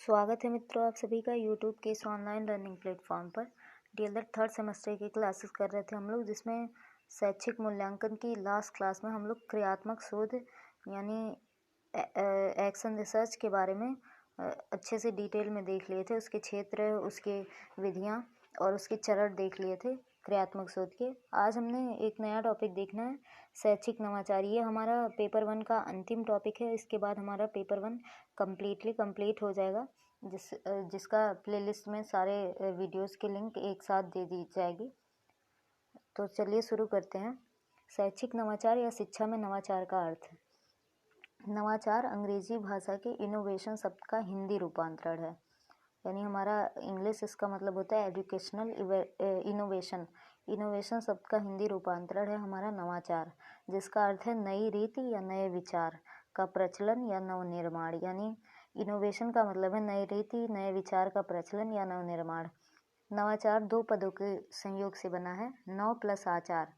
स्वागत है मित्रों आप सभी का यूट्यूब के इस ऑनलाइन लर्निंग प्लेटफॉर्म पर। डीएलएड थर्ड सेमेस्टर की क्लासेस कर रहे थे हम लोग, जिसमें शैक्षिक मूल्यांकन की लास्ट क्लास में हम लोग क्रियात्मक शोध यानी एक्शन रिसर्च के बारे में अच्छे से डिटेल में देख लिए थे। उसके क्षेत्र, उसके विधियाँ और उसके चरण देख लिए थे क्रियात्मक शोध के। आज हमने एक नया टॉपिक देखना है, शैक्षिक नवाचार। ये हमारा पेपर 1 का अंतिम टॉपिक है। इसके बाद हमारा पेपर 1 कंप्लीट हो जाएगा, जिसका प्लेलिस्ट में सारे वीडियोस के लिंक एक साथ दे दी जाएगी। तो चलिए शुरू करते हैं। शैक्षिक नवाचार या शिक्षा में नवाचार का अर्थ है। नवाचार अंग्रेजी भाषा के इनोवेशन शब्द का हिंदी रूपांतरण है, यानी हमारा इंग्लिश इसका मतलब होता है एजुकेशनल इनोवेशन। इनोवेशन शब्द का हिंदी रूपांतरण है हमारा नवाचार, जिसका अर्थ है नई रीति या नए विचार का प्रचलन या नवनिर्माण। यानी इनोवेशन का मतलब है नई रीति, नए विचार का प्रचलन या नवनिर्माण। नवाचार दो पदों के संयोग से बना है, नव प्लस आचार।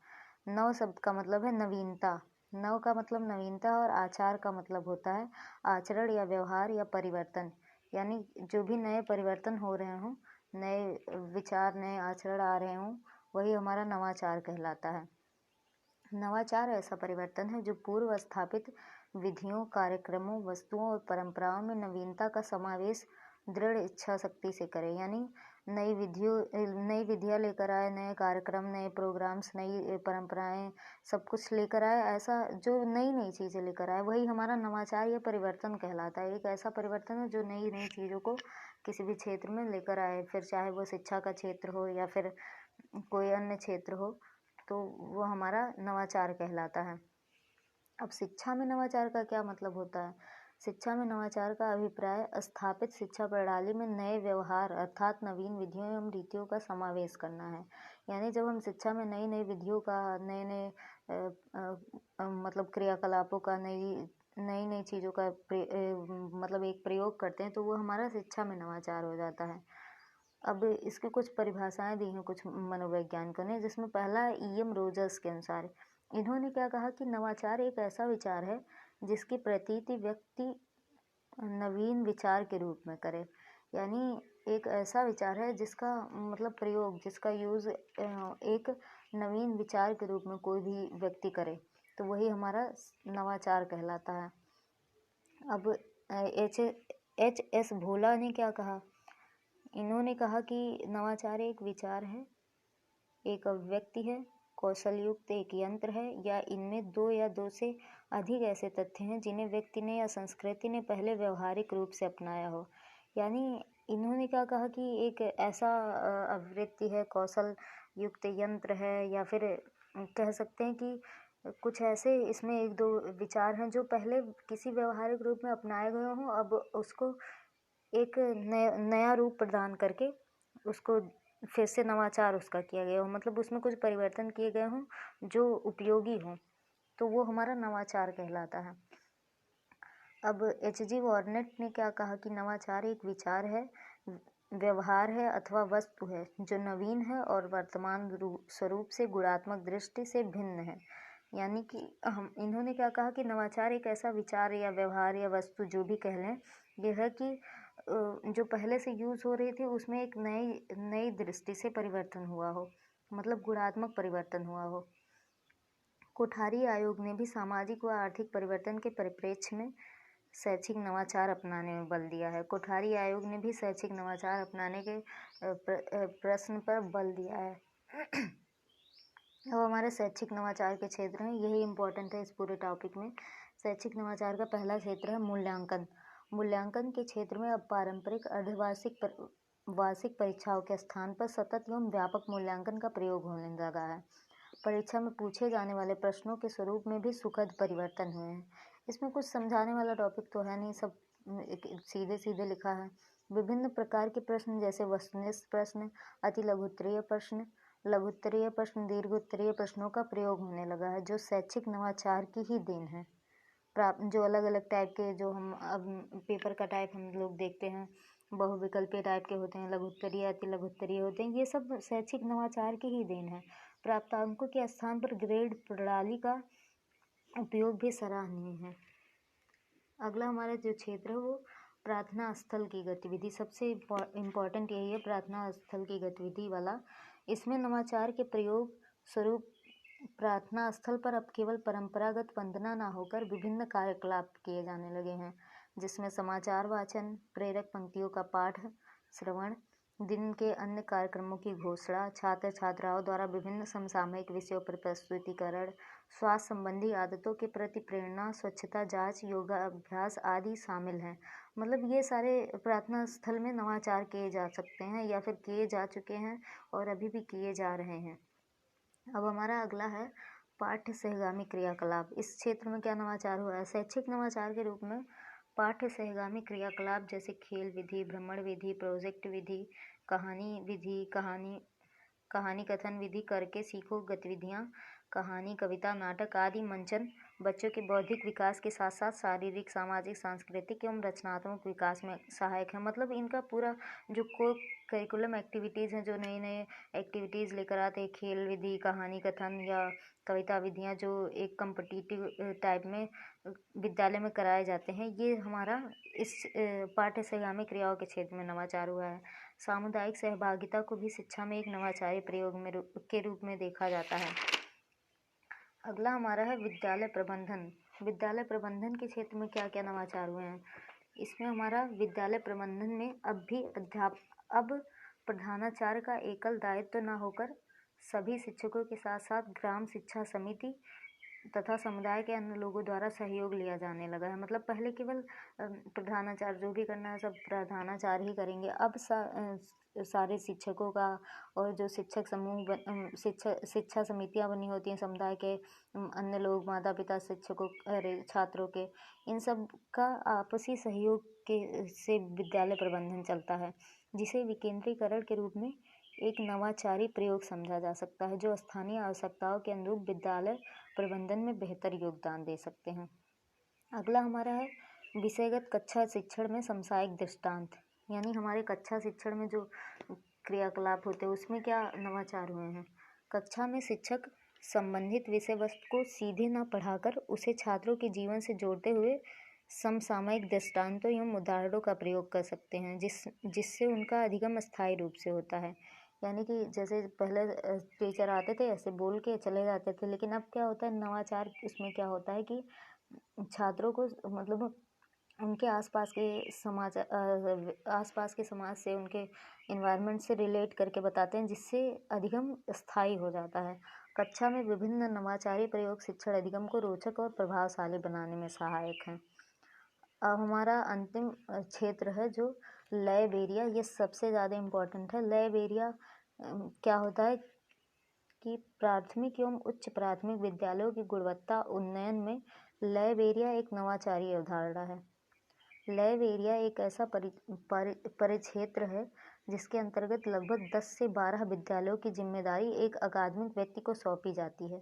नव शब्द का मतलब है नवीनता, नव का मतलब नवीनता, और आचार का मतलब होता है आचरण या व्यवहार या परिवर्तन। यानी जो भी नए परिवर्तन हो रहे हों, नए विचार, नए आचरण आ रहे हों, वही हमारा नवाचार कहलाता है। नवाचार ऐसा परिवर्तन है जो पूर्व स्थापित विधियों, कार्यक्रमों, वस्तुओं और परंपराओं में नवीनता का समावेश दृढ़ इच्छा शक्ति से करे। यानी नई विधियाँ लेकर आए, नए कार्यक्रम, नए प्रोग्राम्स, नई परंपराएं, सब कुछ लेकर आए। ऐसा जो नई नई चीज़ें लेकर आए, वही हमारा नवाचार या परिवर्तन कहलाता है। एक ऐसा परिवर्तन है जो नई नई चीज़ों को किसी भी क्षेत्र में लेकर आए, फिर चाहे वो शिक्षा का क्षेत्र हो या फिर कोई अन्य क्षेत्र हो, तो वो हमारा नवाचार कहलाता है। अब शिक्षा में नवाचार का क्या मतलब होता है? शिक्षा में नवाचार का अभिप्राय स्थापित शिक्षा प्रणाली में नए व्यवहार अर्थात नवीन विधियों एवं रीतियों का समावेश करना है। यानी जब हम शिक्षा में नई नई विधियों का, नए नए मतलब क्रियाकलापों का, नई नई चीज़ों का मतलब एक प्रयोग करते हैं, तो वो हमारा शिक्षा में नवाचार हो जाता है। अब इसकी कुछ परिभाषाएं दी हैं कुछ मनोवैज्ञानिकों ने, जिसमें पहला है ई.एम. रोजर्स के अनुसार। इन्होंने क्या कहा कि नवाचार एक ऐसा विचार है जिसकी प्रतीति व्यक्ति नवीन विचार के रूप में करे। यानी एक ऐसा विचार है जिसका मतलब प्रयोग, जिसका यूज़ एक नवीन विचार के रूप में कोई भी व्यक्ति करे, तो वही हमारा नवाचार कहलाता है। अब एच.एस. भोला ने क्या कहा? इन्होंने कहा कि नवाचार एक विचार है, एक अभिव्यक्ति है, कौशल युक्त एक यंत्र है, या इनमें दो या दो से अधिक ऐसे तथ्य हैं जिन्हें व्यक्ति ने या संस्कृति ने पहले व्यवहारिक रूप से अपनाया हो। यानी इन्होंने क्या कहा कि एक ऐसा अभिव्यक्ति है, कौशल युक्त यंत्र है, या फिर कह सकते हैं कि कुछ ऐसे इसमें एक दो विचार हैं जो पहले किसी व्यवहारिक रूप में अपनाए गए हों, अब उसको एक नया रूप प्रदान करके उसको फिर से नवाचार उसका किया गया हो, मतलब उसमें कुछ परिवर्तन किए गए हों जो उपयोगी हों, तो वो हमारा नवाचार कहलाता है। अब एच.जी. वॉर्नेट ने क्या कहा कि नवाचार एक विचार है, व्यवहार है अथवा वस्तु है जो नवीन है और वर्तमान स्वरूप से गुणात्मक दृष्टि से भिन्न है। यानी कि इन्होंने क्या कहा कि नवाचार एक ऐसा विचार या व्यवहार या वस्तु, जो भी कह लें, यह है कि जो पहले से यूज़ हो रही थी उसमें एक नई दृष्टि से परिवर्तन हुआ हो, मतलब गुणात्मक परिवर्तन हुआ हो। कोठारी आयोग ने भी सामाजिक व आर्थिक परिवर्तन के परिप्रेक्ष्य में शैक्षिक नवाचार अपनाने में बल दिया है। कोठारी आयोग ने भी शैक्षिक नवाचार अपनाने के प्रश्न पर बल दिया है। अब हमारे शैक्षिक नवाचार के क्षेत्र हैं, यही इम्पोर्टेंट है इस पूरे टॉपिक में। शैक्षिक नवाचार का पहला क्षेत्र है मूल्यांकन। मूल्यांकन के क्षेत्र में अब पारंपरिक अर्धवार्षिक वार्षिक परीक्षाओं के स्थान पर सतत एवं व्यापक मूल्यांकन का प्रयोग होने लगा है। परीक्षा में पूछे जाने वाले प्रश्नों के स्वरूप में भी सुखद परिवर्तन हुए हैं। इसमें कुछ समझाने वाला टॉपिक तो है नहीं, सब सीधे सीधे लिखा है। विभिन्न प्रकार के प्रश्न जैसे वस्तुनिष्ठ प्रश्न, अति लघुत्तरीय प्रश्न, लघुत्तरीय प्रश्न, दीर्घ उत्तरीय प्रश्नों का प्रयोग होने लगा है, जो शैक्षिक नवाचार की ही देन है। जो अलग अलग टाइप के, जो हम अब पेपर का टाइप हम लोग देखते हैं, बहुविकल्पीय टाइप के होते हैं, लघुत्तरीय, अति लघुत्तरीय होते हैं, ये सब शैक्षिक नवाचार की ही देन है। प्राप्तांकों के स्थान पर ग्रेड प्रणाली का उपयोग भी सराहनीय है। अगला हमारा जो क्षेत्र है वो प्रार्थना स्थल की गतिविधि सबसे इम्पोर्टेंट यही है, प्रार्थना स्थल की गतिविधि वाला। इसमें नवाचार के प्रयोग स्वरूप प्रार्थना स्थल पर अब केवल परंपरागत वंदना ना होकर विभिन्न कार्यकलाप किए जाने लगे हैं, जिसमें समाचार वाचन, प्रेरक पंक्तियों का पाठ श्रवण, दिन के अन्य कार्यक्रमों की घोषणा, छात्र छात्राओं द्वारा विभिन्न समसामयिक विषयों पर प्रस्तुतिकरण, स्वास्थ्य संबंधी आदतों के प्रति प्रेरणा, स्वच्छता जांच, योगाभ्यास आदि शामिल हैं। मतलब ये सारे प्रार्थना स्थल में नवाचार किए जा सकते हैं या फिर किए जा चुके हैं और अभी भी किए जा रहे हैं। अब हमारा अगला है पाठ्य सहगामी क्रियाकलाप। इस क्षेत्र में क्या नवाचार हुआ है? शैक्षिक नवाचार के रूप में पाठ्य सहगामी क्रियाकलाप जैसे खेल विधि, भ्रमण विधि, प्रोजेक्ट विधि, कहानी विधि, कहानी कथन विधि, करके सीखो गतिविधियाँ, कहानी, कविता, नाटक आदि मंचन बच्चों के बौद्धिक विकास के साथ साथ शारीरिक, सामाजिक, सांस्कृतिक एवं रचनात्मक विकास में सहायक है। मतलब इनका पूरा जो को करिकुलम एक्टिविटीज़ हैं, जो नए नए एक्टिविटीज़ लेकर आते हैं, खेल विधि, कहानी कथन या कविता विधियाँ जो एक कम्पिटिटिव टाइप में विद्यालय में कराए जाते हैं, ये हमारा इस पाठ्य सहगामी क्रियाओं के क्षेत्र में नवाचार हुआ है। सामुदायिक सहभागिता को भी शिक्षा में एक नवाचारी प्रयोग के रूप में देखा जाता है। अगला हमारा है विद्यालय प्रबंधन। विद्यालय प्रबंधन के क्षेत्र में क्या क्या नवाचार हुए हैं? इसमें हमारा विद्यालय प्रबंधन में अब प्रधानाचार्य का एकल दायित्व न होकर सभी शिक्षकों के साथ साथ ग्राम शिक्षा समिति तथा समुदाय के अन्य लोगों द्वारा सहयोग लिया जाने लगा है। मतलब पहले केवल प्रधानाचार्य जो भी करना है सब प्रधानाचार्य ही करेंगे। अब सारे शिक्षकों का और जो शिक्षक समूह शिक्षा समितियां बनी होती हैं समुदाय के अन्य लोग, माता पिता, शिक्षकों, छात्रों के, इन सब का आपसी सहयोग के से विद्यालय प्रबंधन चलता है, जिसे विकेंद्रीकरण के रूप में एक नवाचारी प्रयोग समझा जा सकता है, जो स्थानीय आवश्यकताओं के अनुरूप विद्यालय प्रबंधन में बेहतर योगदान दे सकते हैं। अगला हमारा है विषयगत कक्षा शिक्षण में समसामयिक दृष्टांत। यानी हमारे कक्षा शिक्षण में जो क्रियाकलाप होते हैं उसमें क्या नवाचार हुए हैं? कक्षा में शिक्षक संबंधित विषय वस्तु को सीधे न पढ़ाकर उसे छात्रों के जीवन से जोड़ते हुए समसामयिक दृष्टांतों एवं उदाहरणों का प्रयोग कर सकते हैं, जिससे उनका अधिगम स्थायी रूप से होता है। यानी कि जैसे पहले टीचर आते थे ऐसे बोल के चले जाते थे, लेकिन अब क्या होता है नवाचार इसमें क्या होता है कि छात्रों को मतलब उनके आसपास के समाज से, उनके इन्वायरमेंट से रिलेट करके बताते हैं, जिससे अधिगम स्थायी हो जाता है। कक्षा में विभिन्न नवाचारी प्रयोग शिक्षण अधिगम को रोचक और प्रभावशाली बनाने में सहायक हैं। अब हमारा अंतिम क्षेत्र है जो लय बेरिया। ये सबसे ज़्यादा इम्पोर्टेंट है। लय बेरिया क्या होता है कि प्राथमिक एवं उच्च प्राथमिक विद्यालयों की गुणवत्ता उन्नयन में लय बेरिया एक नवाचारी अवधारणा है। लय बेरिया एक ऐसा परिक्षेत्र है जिसके अंतर्गत लगभग 10 से 12 विद्यालयों की जिम्मेदारी एक अकादमिक व्यक्ति को सौंपी जाती है।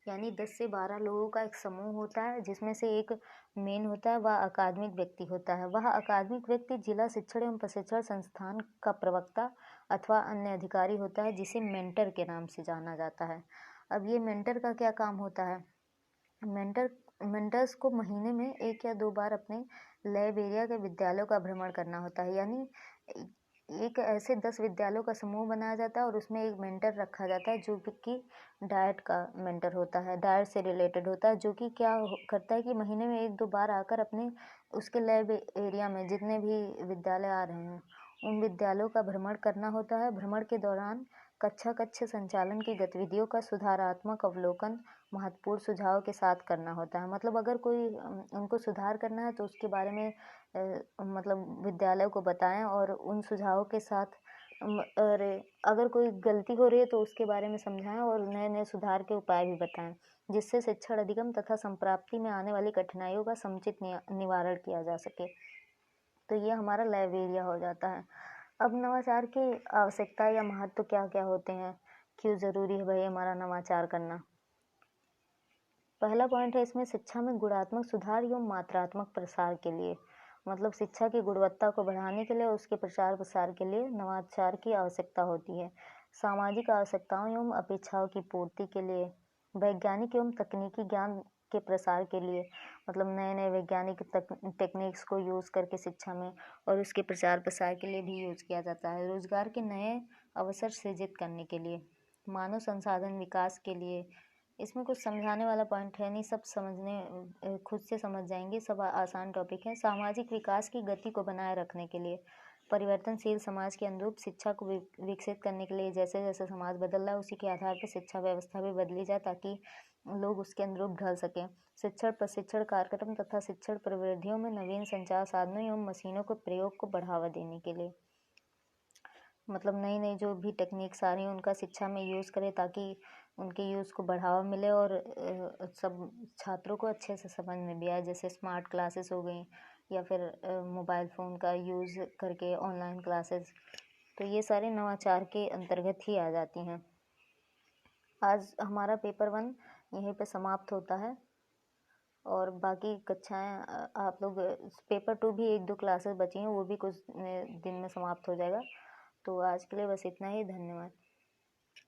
यानी 10 से 12 लोगों का एक समूह होता है, जिसमें से एक मेन होता है, वह अकादमिक व्यक्ति होता है। वह अकादमिक व्यक्ति जिला शिक्षण एवं प्रशिक्षण संस्थान का प्रवक्ता अथवा अन्य अधिकारी होता है, जिसे मेंटर के नाम से जाना जाता है। अब ये मेंटर का क्या काम होता है? मेंटर्स को महीने में 1 या 2 बार अपने लय बेरिया के विद्यालयों का भ्रमण करना होता है। यानी एक ऐसे 10 विद्यालयों का समूह बनाया जाता है और उसमें एक मेंटर रखा जाता है, जो कि डाइट का मेंटर होता है, डाइट से रिलेटेड होता है, जो कि क्या करता है कि महीने में 1-2 बार आकर अपने उसके लय एरिया में जितने भी विद्यालय आ रहे हैं उन विद्यालयों का भ्रमण करना होता है। भ्रमण के दौरान कक्ष संचालन की गतिविधियों का सुधारात्मक अवलोकन महत्वपूर्ण सुझाव के साथ करना होता है। मतलब अगर कोई उनको सुधार करना है तो उसके बारे में मतलब विद्यालय को बताएं और उन सुझावों के साथ और अगर कोई गलती हो रही है तो उसके बारे में समझाएं और नए नए सुधार के उपाय भी बताएं, जिससे शिक्षण अधिगम तथा संप्राप्ति में आने वाली कठिनाइयों का समुचित निवारण किया जा सके। तो ये हमारा लय बेरिया हो जाता है। अब नवाचार की आवश्यकता या महत्व क्या क्या होते हैं, क्यों ज़रूरी है भाई हमारा नवाचार करना? पहला पॉइंट है इसमें शिक्षा में गुणात्मक सुधार एवं मात्रात्मक प्रसार के लिए। मतलब शिक्षा की गुणवत्ता को बढ़ाने के लिए और उसके प्रचार प्रसार के लिए नवाचार की आवश्यकता होती है। सामाजिक आवश्यकताओं एवं अपेक्षाओं की पूर्ति के लिए, वैज्ञानिक एवं तकनीकी ज्ञान के प्रसार के लिए, मतलब नए नए वैज्ञानिक टेक्निक्स को यूज़ करके शिक्षा में और उसके प्रचार प्रसार के लिए भी यूज़ किया जाता है। रोजगार के नए अवसर सृजित करने के लिए, मानव संसाधन विकास के लिए। इसमें कुछ समझाने वाला पॉइंट है नहीं, सब समझने खुद से समझ जाएंगे, सब आसान टॉपिक है। सामाजिक विकास की गति को बनाए रखने के लिए, परिवर्तनशील समाज के अनुरूप शिक्षा को विकसित करने के लिए, जैसे जैसे समाज बदल रहा है उसी के आधार पर शिक्षा व्यवस्था भी बदली जाए ताकि लोग उसके अनुरूप ढल सकें। शिक्षण प्रशिक्षण कार्यक्रम तथा शिक्षण प्रविधियों में नवीन संचार साधनों एवं मशीनों के प्रयोग को बढ़ावा देने के लिए, मतलब नई नई जो भी टेक्निक्स आ रही हैं उनका शिक्षा में यूज़ करें ताकि उनके यूज़ को बढ़ावा मिले और सब छात्रों को अच्छे से समझ में भी आए। जैसे स्मार्ट क्लासेस हो गई या फिर मोबाइल फ़ोन का यूज़ करके ऑनलाइन क्लासेस, तो ये सारे नवाचार के अंतर्गत ही आ जाती हैं। आज हमारा पेपर 1 यहीं पे समाप्त होता है और बाकी कक्षाएं आप लोग, पेपर 2 भी 1-2 क्लासेस बची हैं, वो भी कुछ दिन में समाप्त हो जाएगा। तो आज के लिए बस इतना ही, धन्यवाद।